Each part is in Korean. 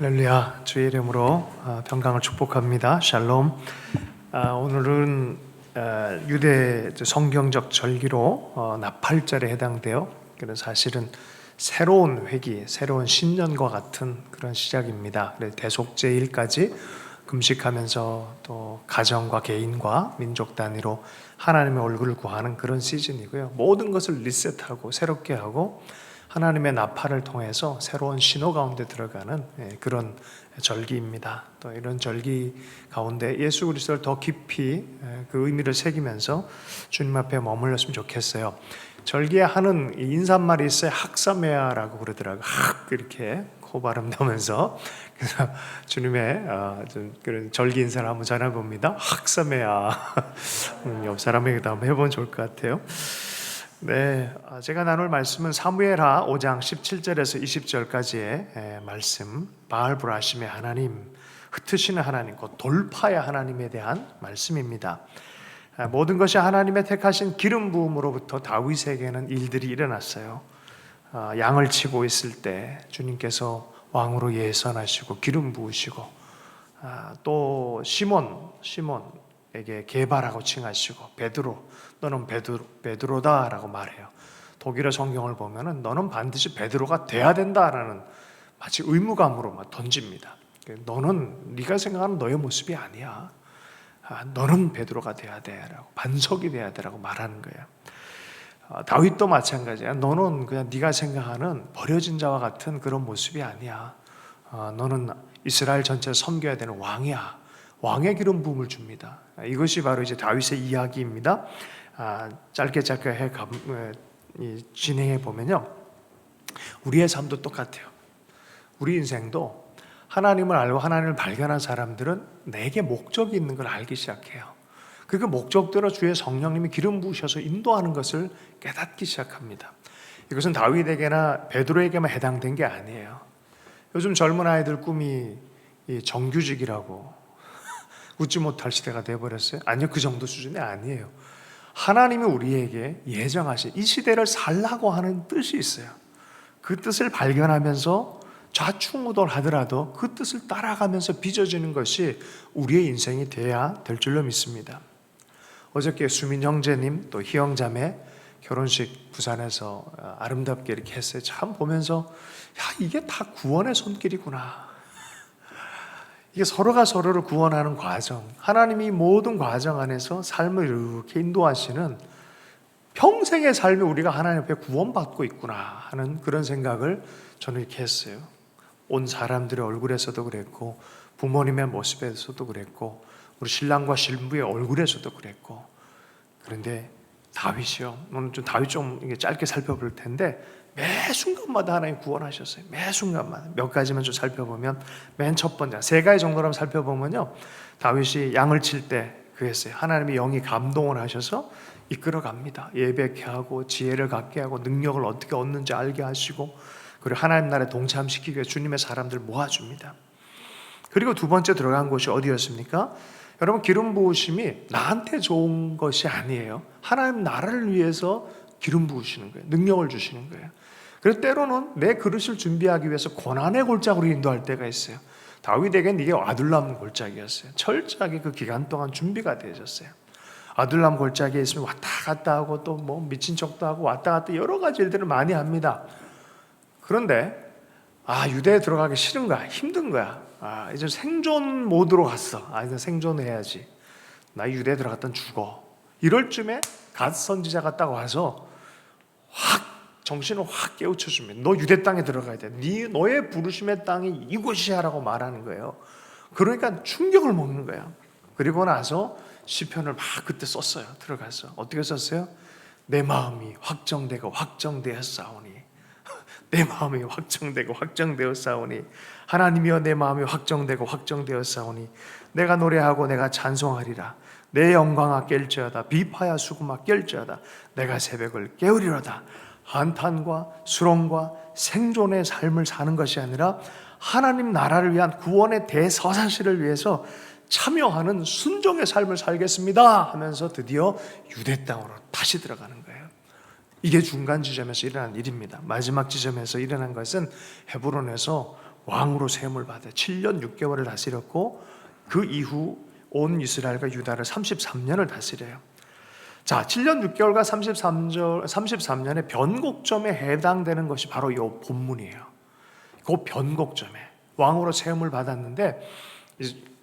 할렐루야, 주의 이름으로 평강을 축복합니다. 샬롬. 오늘은 유대 성경적 절기로 나팔절에 해당돼요. 그래서 사실은 새로운 회기, 새로운 신년과 같은 그런 시작입니다. 대속제일까지 금식하면서 또 가정과 개인과 민족 단위로 하나님의 얼굴을 구하는 그런 시즌이고요. 모든 것을 리셋하고 새롭게 하고 하나님의 나팔을 통해서 새로운 신호 가운데 들어가는 그런 절기입니다. 또 이런 절기 가운데 예수 그리스도를 더 깊이 그 의미를 새기면서 주님 앞에 머물렀으면 좋겠어요. 절기에 하는 인사말이 있어요. 학사메아라고 그러더라고요. 이렇게 코 발음 나면서. 그래서 주님의 그런 절기 인사를 한번 전해봅니다. 학사메아. 옆 사람에게도 한번 해보면 좋을 것 같아요. 네, 제가 나눌 말씀은 사무엘하 5장 17절에서 20절까지의 말씀, 바알브라심의 하나님, 흩으시는 하나님, 곧 돌파의 하나님에 대한 말씀입니다. 모든 것이 하나님의 택하신 기름 부음으로부터 다윗에게는 일들이 일어났어요. 양을 치고 있을 때 주님께서 왕으로 예선하시고 기름 부으시고, 또 시몬에게 게바라고 칭하시고, 베드로, 너는 베드로다라고 말해요. 독일어 성경을 보면은 너는 반드시 베드로가 돼야 된다라는 마치 의무감으로 막 던집니다. 너는 네가 생각하는 너의 모습이 아니야. 너는 베드로가 돼야 돼라고, 반석이 돼야 돼라고 말하는 거예요. 다윗도 마찬가지야. 너는 그냥 네가 생각하는 버려진 자와 같은 그런 모습이 아니야. 너는 이스라엘 전체를 섬겨야 되는 왕이야. 왕의 기름 부음을 줍니다. 이것이 바로 이제 다윗의 이야기입니다. 짧게 진행해 보면요, 우리의 삶도 똑같아요. 우리 인생도 하나님을 알고 하나님을 발견한 사람들은 내게 목적이 있는 걸 알기 시작해요. 그 목적대로 주의 성령님이 기름 부으셔서 인도하는 것을 깨닫기 시작합니다. 이것은 다윗에게나 베드로에게만 해당된 게 아니에요. 요즘 젊은 아이들 꿈이 정규직이라고 웃지 못할 시대가 돼버렸어요. 아니요, 그 정도 수준이 아니에요. 하나님이 우리에게 예정하신 이 시대를 살라고 하는 뜻이 있어요. 그 뜻을 발견하면서 좌충우돌하더라도 그 뜻을 따라가면서 빚어지는 것이 우리의 인생이 돼야 될 줄로 믿습니다. 어저께 수민 형제님 또 희영 자매 결혼식 부산에서 아름답게 이렇게 했어요. 참 보면서 이게 다 구원의 손길이구나. 이게 서로가 서로를 구원하는 과정, 하나님이 모든 과정 안에서 삶을 이렇게 인도하시는 평생의 삶이 우리가 하나님 앞에 구원받고 있구나 하는 그런 생각을 저는 이렇게 했어요. 온 사람들의 얼굴에서도 그랬고, 부모님의 모습에서도 그랬고, 우리 신랑과 신부의 얼굴에서도 그랬고. 그런데 다윗이요, 오늘 좀 다윗 좀 짧게 살펴볼 텐데, 매 순간마다 하나님 구원하셨어요. 매 순간마다. 몇 가지만 좀 살펴보면, 맨 첫 번째, 세 가지 정도로 살펴보면요, 다윗이 양을 칠 때 그랬어요. 하나님의 영이 감동을 하셔서 이끌어갑니다. 예배케 하고, 지혜를 갖게 하고, 능력을 어떻게 얻는지 알게 하시고, 그리고 하나님 나라에 동참시키기 위해 주님의 사람들 모아줍니다. 그리고 두 번째 들어간 곳이 어디였습니까? 여러분, 기름 부으심이 나한테 좋은 것이 아니에요. 하나님 나라를 위해서 기름 부으시는 거예요. 능력을 주시는 거예요. 그래서 때로는 내 그릇을 준비하기 위해서 고난의 골짜기로 인도할 때가 있어요. 다윗에게는 이게 아둘람 골짜기였어요. 철저하게 그 기간 동안 준비가 되어졌어요. 아둘람 골짜기에 있으면 왔다 갔다 하고 또 뭐 미친 척도 하고 왔다 갔다 여러 가지 일들을 많이 합니다. 그런데 유대에 들어가기 싫은 거야. 힘든 거야. 이제 생존 모드로 갔어. 이제 생존해야지. 나 유대에 들어갔던 죽어. 이럴 쯤에 갓 선지자가 딱 와서 정신을 확 깨우쳐줍니다. 너 유대 땅에 들어가야 돼. 너의 부르심의 땅이 이곳이야라고 말하는 거예요. 그러니까 충격을 먹는 거예요. 그리고 나서 시편을 막 그때 썼어요. 들어가서 어떻게 썼어요? 내 마음이 확정되고 확정되었사오니, 내 마음이 확정되고 확정되었사오니, 하나님이여 내 마음이 확정되고 확정되었사오니, 내가 노래하고 내가 찬송하리라. 내 영광아 깰지어다. 비파야 수금아 깰지어다. 내가 새벽을 깨우리로다. 한탄과 수렁과 생존의 삶을 사는 것이 아니라 하나님 나라를 위한 구원의 대서사시를 위해서 참여하는 순종의 삶을 살겠습니다 하면서 드디어 유대 땅으로 다시 들어가는 거예요. 이게 중간 지점에서 일어난 일입니다. 마지막 지점에서 일어난 것은 헤브론에서 왕으로 세움을 받아 7년 6개월을 다스렸고 그 이후 온 이스라엘과 유다를 33년을 다스려요. 자, 7년 6개월과 33년의 변곡점에 해당되는 것이 바로 이 본문이에요. 그 변곡점에 왕으로 세움을 받았는데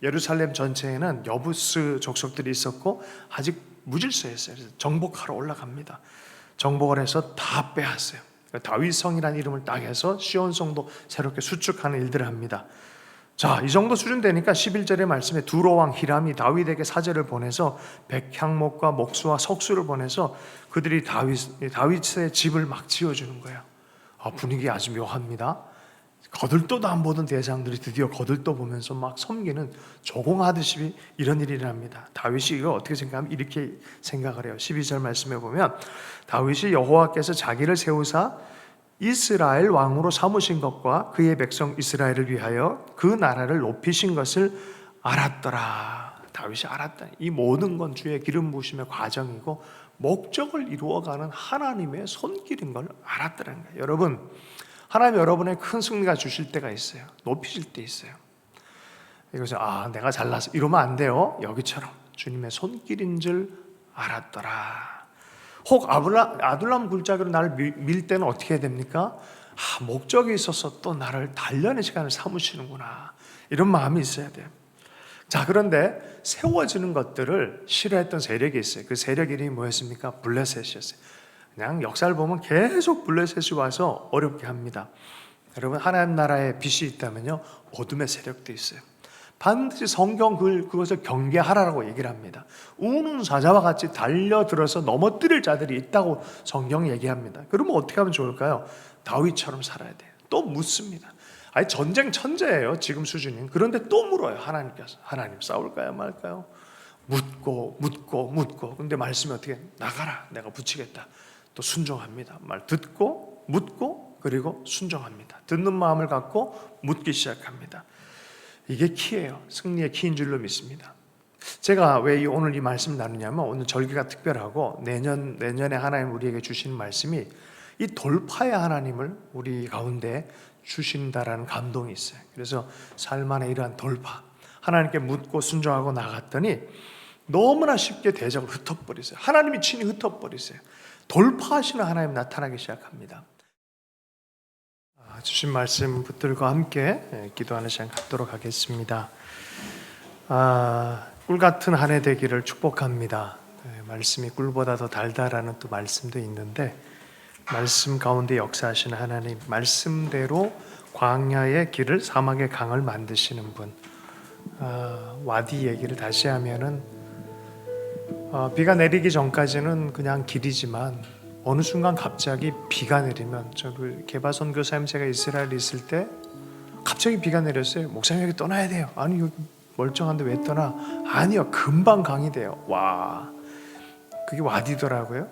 예루살렘 전체에는 여부스 족속들이 있었고 아직 무질서했어요. 그래서 정복하러 올라갑니다. 정복을 해서 다 빼앗어요. 다윗성이라는 이름을 딱 해서 시온성도 새롭게 수축하는 일들을 합니다. 자, 이 정도 수준 되니까 11절의 말씀에 두로왕 히람이 다윗에게 사제를 보내서 백향목과 목수와 석수를 보내서 그들이 다윗의 집을 막 지어주는 거예요. 분위기 아주 묘합니다. 거들떠도 안 보던 대장들이 드디어 거들떠 보면서 막 섬기는, 조공하듯이 이런 일을 합니다. 다윗이 이거 어떻게 생각하면 이렇게 생각을 해요. 12절 말씀에 보면 다윗이 여호와께서 자기를 세우사 이스라엘 왕으로 삼으신 것과 그의 백성 이스라엘을 위하여 그 나라를 높이신 것을 알았더라. 다윗이 알았다. 이 모든 건 주의 기름 부으심의 과정이고 목적을 이루어가는 하나님의 손길인 걸 알았더라는 거예요. 여러분, 하나님 여러분의 큰 승리가 주실 때가 있어요. 높이실 때 있어요. 이것을 내가 잘나서 이러면 안 돼요. 여기처럼 주님의 손길인 줄 알았더라. 혹 아둘람 굴짝으로 나를 밀 때는 어떻게 해야 됩니까? 목적이 있어서 또 나를 단련의 시간을 삼으시는구나, 이런 마음이 있어야 돼요. 자, 그런데 세워지는 것들을 싫어했던 세력이 있어요. 그 세력 이름이 뭐였습니까? 블레셋이었어요. 그냥 역사를 보면 계속 블레셋이 와서 어렵게 합니다. 여러분, 하나님 나라에 빛이 있다면요, 어둠의 세력도 있어요. 반드시 성경 그것을 경계하라고 얘기를 합니다. 우는 사자와 같이 달려들어서 넘어뜨릴 자들이 있다고 성경이 얘기합니다. 그러면 어떻게 하면 좋을까요? 다윗처럼 살아야 돼요. 또 묻습니다. 전쟁 천재예요, 지금 수준인. 그런데 또 물어요, 하나님께서. 하나님, 싸울까요 말까요? 묻고 근데 말씀이 어떻게? 나가라, 내가 붙이겠다. 또 순종합니다. 말 듣고 묻고 그리고 순종합니다. 듣는 마음을 갖고 묻기 시작합니다. 이게 키예요. 승리의 키인 줄로 믿습니다. 제가 왜 오늘 이 말씀 나누냐면, 오늘 절기가 특별하고 내년에 하나님 우리에게 주신 말씀이 이 돌파의 하나님을 우리 가운데 주신다라는 감동이 있어요. 그래서 삶 안에 이러한 돌파, 하나님께 묻고 순종하고 나갔더니 너무나 쉽게 대적을 흩어버리세요. 하나님이 친히 흩어버리세요. 돌파하시는 하나님 나타나기 시작합니다. 주신 말씀 붙들고 함께 기도하는 시간 갖도록 하겠습니다. 꿀 같은 한 해 되기를 축복합니다. 말씀이 꿀보다 더 달다라는 또 말씀도 있는데, 말씀 가운데 역사하시는 하나님, 말씀대로 광야의 길을, 사막의 강을 만드시는 분. 와디 얘기를 다시 하면은 비가 내리기 전까지는 그냥 길이지만 어느 순간 갑자기 비가 내리면, 저도 개바선교사님 제가 이스라엘에 있을 때 갑자기 비가 내렸어요. 목사님 여기 떠나야 돼요. 아니 여기 멀쩡한데 왜 떠나? 아니요, 금방 강이 돼요. 와, 그게 와디더라고요.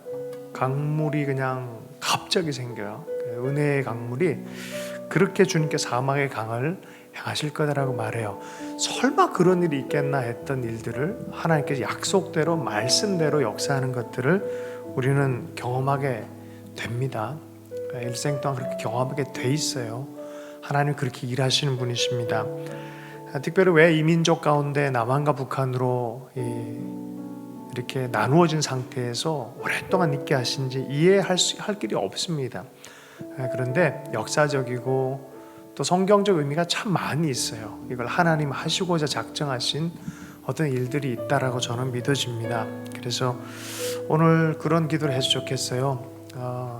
강물이 그냥 갑자기 생겨요. 은혜의 강물이 그렇게 주님께 사막의 강을 향하실 거다라고 말해요. 설마 그런 일이 있겠나 했던 일들을 하나님께서 약속대로 말씀대로 역사하는 것들을 우리는 경험하게 됩니다. 일생 동안 그렇게 경험하게 돼 있어요. 하나님 그렇게 일하시는 분이십니다. 특별히 왜 이민족 가운데 남한과 북한으로 이렇게 나누어진 상태에서 오랫동안 있게 하신지 이해할 길이 없습니다. 그런데 역사적이고 또 성경적 의미가 참 많이 있어요. 이걸 하나님 하시고자 작정하신 어떤 일들이 있다라고 저는 믿어집니다. 그래서 오늘 그런 기도를 해서 좋겠어요.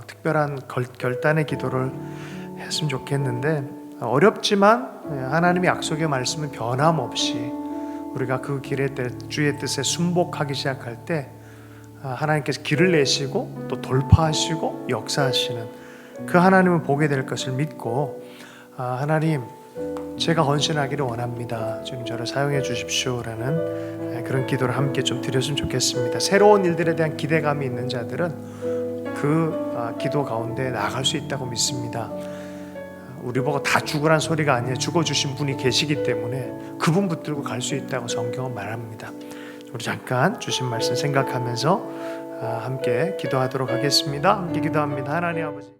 특별한 결단의 기도를 했으면 좋겠는데, 어렵지만 하나님의 약속의 말씀은 변함없이 우리가 그 길의 주의 뜻에 순복하기 시작할 때 하나님께서 길을 내시고 또 돌파하시고 역사하시는 그 하나님을 보게 될 것을 믿고, 하나님 제가 헌신하기를 원합니다. 주님 저를 사용해 주십시오라는 그런 기도를 함께 좀 드렸으면 좋겠습니다. 새로운 일들에 대한 기대감이 있는 자들은 그 기도 가운데 나아갈 수 있다고 믿습니다. 우리 보고 다 죽으란 소리가 아니에요. 죽어주신 분이 계시기 때문에 그분 붙들고 갈 수 있다고 성경은 말합니다. 우리 잠깐 주신 말씀 생각하면서 함께 기도하도록 하겠습니다. 함께 기도합니다. 하나님 아버지,